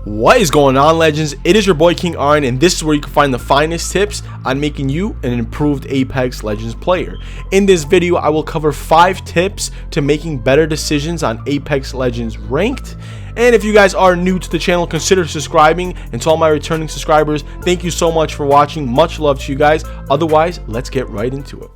What is going on, legends? It is your boy King Arn, and this is where you can find the finest tips on making you an improved Apex Legends player. In this video, I will cover 5 tips to making better decisions on Apex Legends Ranked. And if you guys are new to the channel, consider subscribing. And to all my returning subscribers, thank you so much for watching. Much love to you guys. Otherwise, let's get right into it.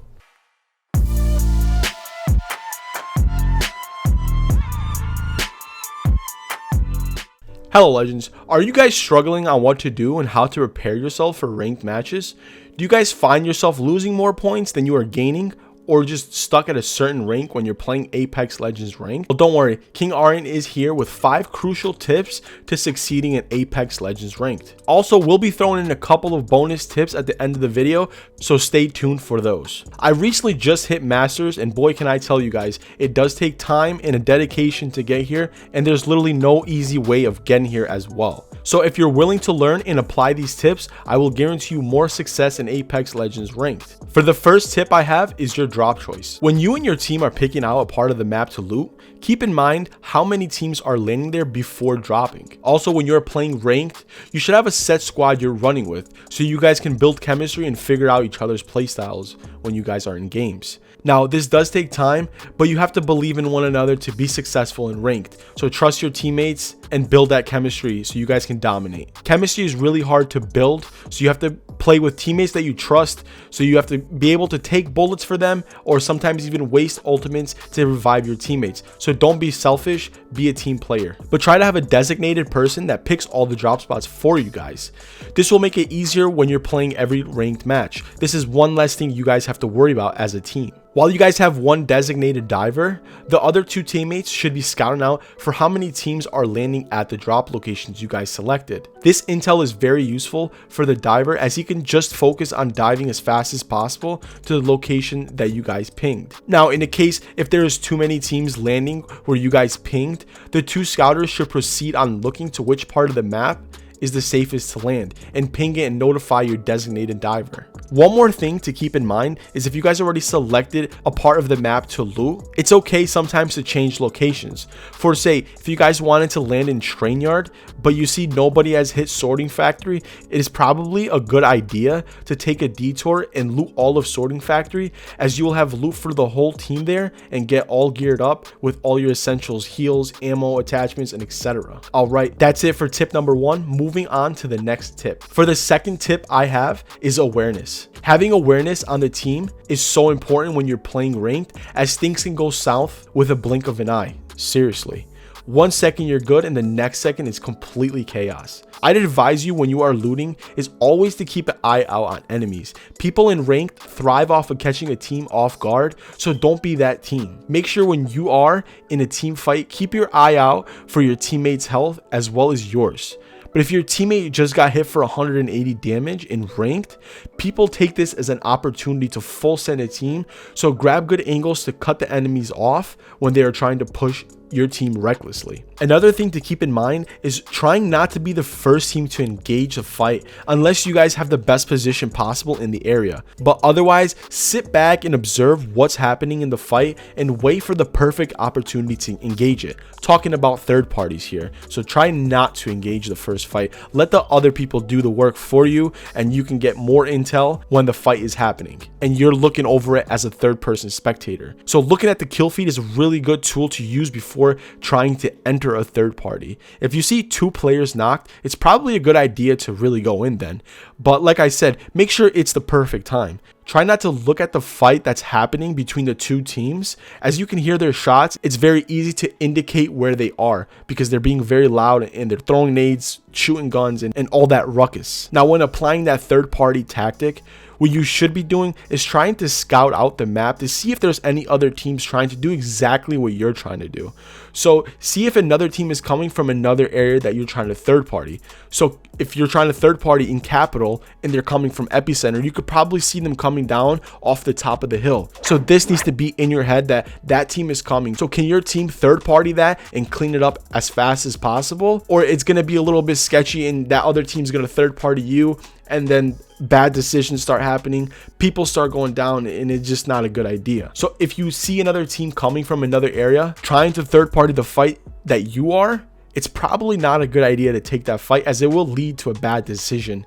Hello legends, are you guys struggling on what to do and how to prepare yourself for ranked matches? Do you guys find yourself losing more points than you are gaining, or just stuck at a certain rank when you're playing Apex Legends Ranked? Well, don't worry, King Arn is here with 5 crucial tips to succeeding in Apex Legends Ranked. Also, we'll be throwing in a couple of bonus tips at the end of the video, so stay tuned for those. I recently just hit Masters, and boy can I tell you guys, it does take time and a dedication to get here, and there's literally no easy way of getting here as well. So if you're willing to learn and apply these tips, I will guarantee you more success in Apex Legends Ranked. For the first tip I have is your drop choice. When you and your team are picking out a part of the map to loot, keep in mind how many teams are landing there before dropping. Also, when you're playing ranked, you should have a set squad you're running with so you guys can build chemistry and figure out each other's playstyles when you guys are in games. Now, this does take time, but you have to believe in one another to be successful in ranked. So trust your teammates and build that chemistry so you guys can dominate. Chemistry is really hard to build, so you have to play with teammates that you trust, so you have to be able to take bullets for them or sometimes even waste ultimates to revive your teammates. So don't be selfish, be a team player. But try to have a designated person that picks all the drop spots for you guys. This will make it easier when you're playing every ranked match. This is one less thing you guys have to worry about as a team. While you guys have one designated diver, the other 2 teammates should be scouting out for how many teams are landing at the drop locations you guys selected. This intel is very useful for the diver as he can just focus on diving as fast as possible to the location that you guys pinged. Now, in the case if there is too many teams landing where you guys pinged, the 2 scouters should proceed on looking to which part of the map is the safest to land and ping it and notify your designated diver. One more thing to keep in mind is if you guys already selected a part of the map to loot, it's okay sometimes to change locations. For say, if you guys wanted to land in Train Yard, but you see nobody has hit Sorting Factory, it is probably a good idea to take a detour and loot all of Sorting Factory, as you will have loot for the whole team there and get all geared up with all your essentials, heals, ammo, attachments, and etc. Alright, that's it for tip number 1. Moving on to the next tip. For the second tip I have is awareness. Having awareness on the team is so important when you're playing ranked, as things can go south with a blink of an eye. Seriously. 1 second you're good and the next second is completely chaos. I'd advise you when you are looting is always to keep an eye out on enemies. People in ranked thrive off of catching a team off guard, so don't be that team. Make sure when you are in a team fight, keep your eye out for your teammates' health as well as yours. But if your teammate just got hit for 180 damage in ranked, people take this as an opportunity to full send a team, so grab good angles to cut the enemies off when they are trying to push your team recklessly. Another thing to keep in mind is trying not to be the first team to engage the fight unless you guys have the best position possible in the area. But otherwise, sit back and observe what's happening in the fight and wait for the perfect opportunity to engage it. Talking about third parties here, so try not to engage the first fight. Let the other people do the work for you, and you can get more intel when the fight is happening and you're looking over it as a third person spectator. So looking at the kill feed is a really good tool to use before trying to enter a third party. If you see 2 players knocked, it's probably a good idea to really go in then. But like I said, make sure it's the perfect time. Try not to look at the fight that's happening between the 2 teams. As you can hear their shots, it's very easy to indicate where they are because they're being very loud and they're throwing nades, shooting guns, and all that ruckus. Now, when applying that third party tactic, what you should be doing is trying to scout out the map to see if there's any other teams trying to do exactly what you're trying to do. So see if another team is coming from another area that you're trying to third party. So if you're trying to third party in Capital and they're coming from Epicenter, you could probably see them coming down off the top of the hill. So this needs to be in your head that that team is coming. So can your team third party that and clean it up as fast as possible? Or it's going to be a little bit sketchy and that other team's going to third party you, and then bad decisions start happening, people start going down, and it's just not a good idea. So if you see another team coming from another area trying to third party the fight that you are, it's probably not a good idea to take that fight, as it will lead to a bad decision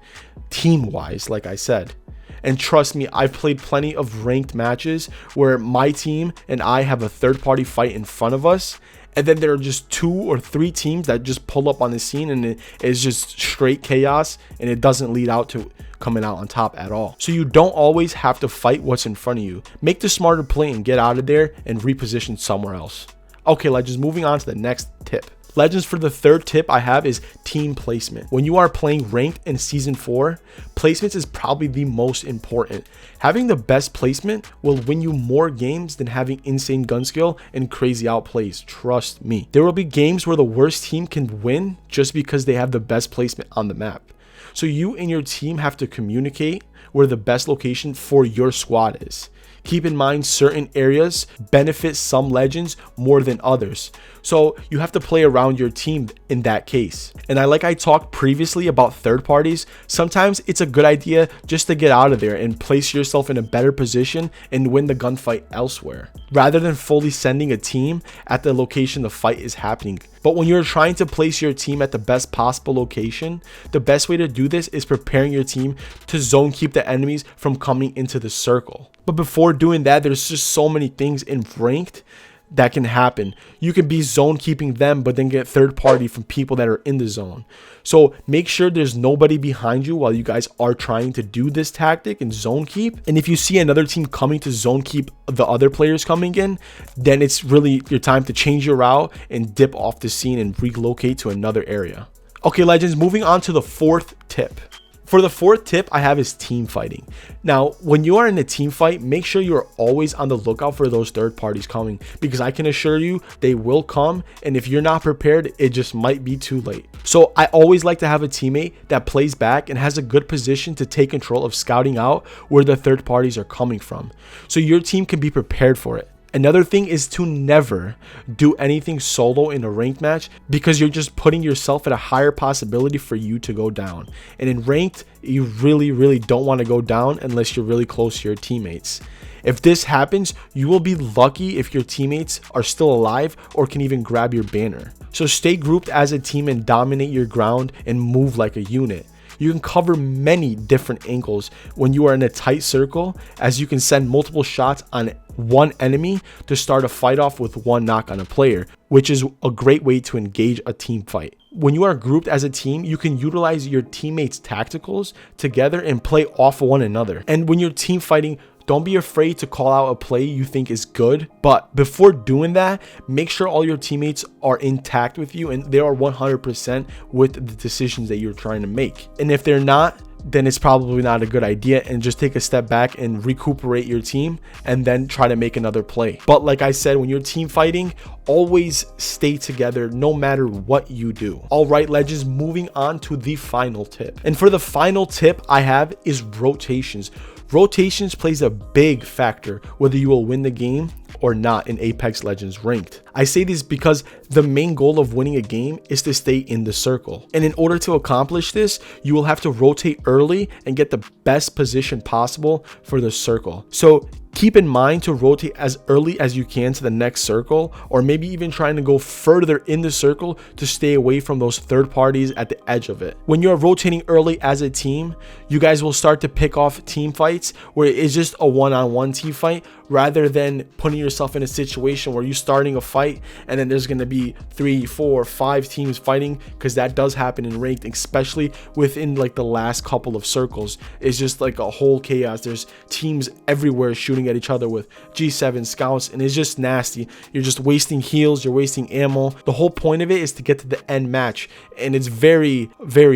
team-wise, like I said. And trust me, I've played plenty of ranked matches where my team and I have a third-party fight in front of us, and then there are just 2 or 3 teams that just pull up on the scene, and it is just straight chaos, and it doesn't lead out to coming out on top at all. So you don't always have to fight what's in front of you. Make the smarter play and get out of there and reposition somewhere else. Okay, Legends, moving on to the next tip. Legends, for the third tip I have is team placement. When you are playing ranked in season 4, placements is probably the most important. Having the best placement will win you more games than having insane gun skill and crazy outplays. Trust me. There will be games where the worst team can win just because they have the best placement on the map. So you and your team have to communicate where the best location for your squad is. Keep in mind, certain areas benefit some legends more than others. So you have to play around your team in that case. And like I talked previously about third parties, sometimes it's a good idea just to get out of there and place yourself in a better position and win the gunfight elsewhere, rather than fully sending a team at the location the fight is happening. But when you're trying to place your team at the best possible location, the best way to do this is preparing your team to zone keep the enemies from coming into the circle. But before doing that, there's just so many things in ranked that can happen. You can be zone keeping them, but then get third party from people that are in the zone. So make sure there's nobody behind you while you guys are trying to do this tactic and zone keep. And if you see another team coming to zone keep the other players coming in, then it's really your time to change your route and dip off the scene and relocate to another area. Okay, Legends, moving on to the fourth tip. For the fourth tip I have is team fighting. Now, when you are in a team fight, make sure you are always on the lookout for those third parties coming, because I can assure you they will come, and if you're not prepared, it just might be too late. So I always like to have a teammate that plays back and has a good position to take control of scouting out where the third parties are coming from, so your team can be prepared for it. Another thing is to never do anything solo in a ranked match, because you're just putting yourself at a higher possibility for you to go down. And in ranked, you really don't want to go down unless you're really close to your teammates. If this happens, you will be lucky if your teammates are still alive or can even grab your banner. So stay grouped as a team and dominate your ground and move like a unit. You can cover many different angles when you are in a tight circle, as you can send multiple shots on one enemy to start a fight off with one knock on a player, which is a great way to engage a team fight. When you are grouped as a team, you can utilize your teammates' tacticals together and play off one another. And when you're team fighting, don't be afraid to call out a play you think is good, but before doing that, make sure all your teammates are intact with you and they are 100% with the decisions that you're trying to make. And if they're not, then it's probably not a good idea, and just take a step back and recuperate your team and then try to make another play. But like I said, when you're team fighting, always stay together no matter what you do. All right, Legends, moving on to the final tip. And for the final tip I have is rotations. Rotations plays a big factor whether you will win the game or not in Apex Legends Ranked. I say this because the main goal of winning a game is to stay in the circle. And in order to accomplish this, you will have to rotate early and get the best position possible for the circle. So keep in mind to rotate as early as you can to the next circle, or maybe even trying to go further in the circle to stay away from those third parties at the edge of it. When you're rotating early as a team, you guys will start to pick off team fights where it's just a one-on-one team fight, rather than putting yourself in a situation where you're starting a fight and then there's going to be 3, 4, 5 teams fighting, because that does happen in ranked, especially within like the last couple of circles. It's just like a whole chaos. There's teams everywhere shooting at each other with G7 scouts, and it's just nasty. You're just wasting heals, you're wasting ammo. The whole point of it is to get to the end match, and it's very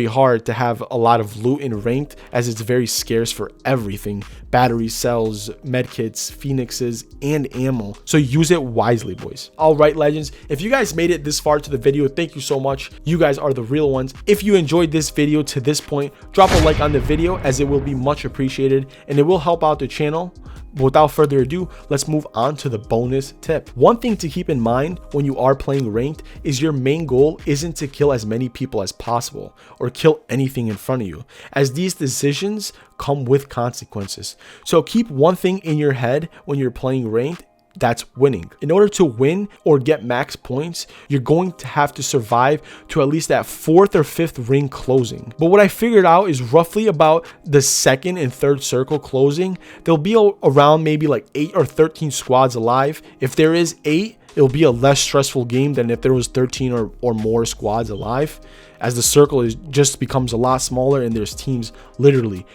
hard to have a lot of loot in ranked, as it's very scarce for everything: battery cells, medkits, phoenixes, and ammo. So use it wisely, boys. All right, Legends, if you guys made it this far to the video, thank you so much. You guys are the real ones. If you enjoyed this video to this point, drop a like on the video, as it will be much appreciated and it will help out the channel. But without further ado, let's move on to the bonus tip. One thing to keep in mind when you are playing ranked is your main goal isn't to kill as many people as possible or kill anything in front of you, as these decisions come with consequences. So keep one thing in your head when you're playing ranked: that's winning. In order to win or get max points, you're going to have to survive to at least that 4th or 5th ring closing. But what I figured out is roughly about the 2nd and 3rd circle closing, there'll be around maybe like 8 or 13 squads alive. If there is 8, it'll be a less stressful game than if there was 13 or more squads alive, as the circle just becomes a lot smaller and there's teams literally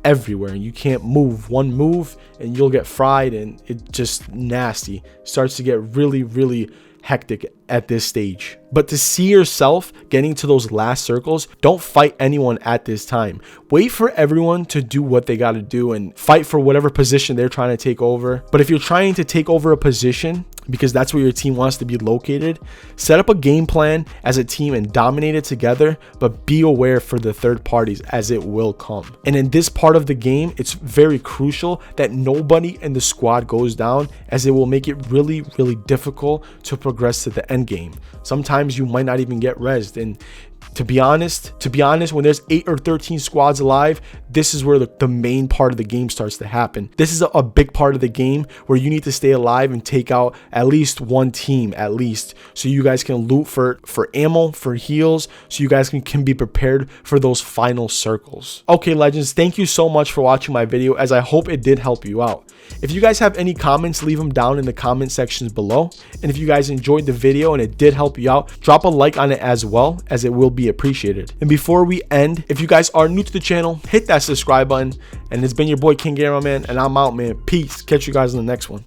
everywhere and you can't move one move and you'll get fried, and it's just nasty. Starts to get really hectic at this stage. But to see yourself getting to those last circles, don't fight anyone at this time. Wait for everyone to do what they got to do and fight for whatever position they're trying to take over. But if you're trying to take over a position because that's where your team wants to be located, set up a game plan as a team and dominate it together, but be aware for the third parties, as it will come. And in this part of the game, it's very crucial that nobody in the squad goes down, as it will make it really difficult to progress to the end game. Sometimes you might not even get rezzed, and to be honest, when there's 8 or 13 squads alive, this is where the main part of the game starts to happen. This is a big part of the game where you need to stay alive and take out at least one team, so you guys can loot for ammo, for heals, so you guys can be prepared for those final circles. Okay, legends, thank you so much for watching my video, as I hope it did help you out. If you guys have any comments, leave them down in the comment sections below. And if you guys enjoyed the video and it did help you out, drop a like on it as well, as it will be appreciated. And before we end, if you guys are new to the channel, hit that subscribe button. And it's been your boy King Gamer, man, and I'm out, man. Peace. Catch you guys in the next one.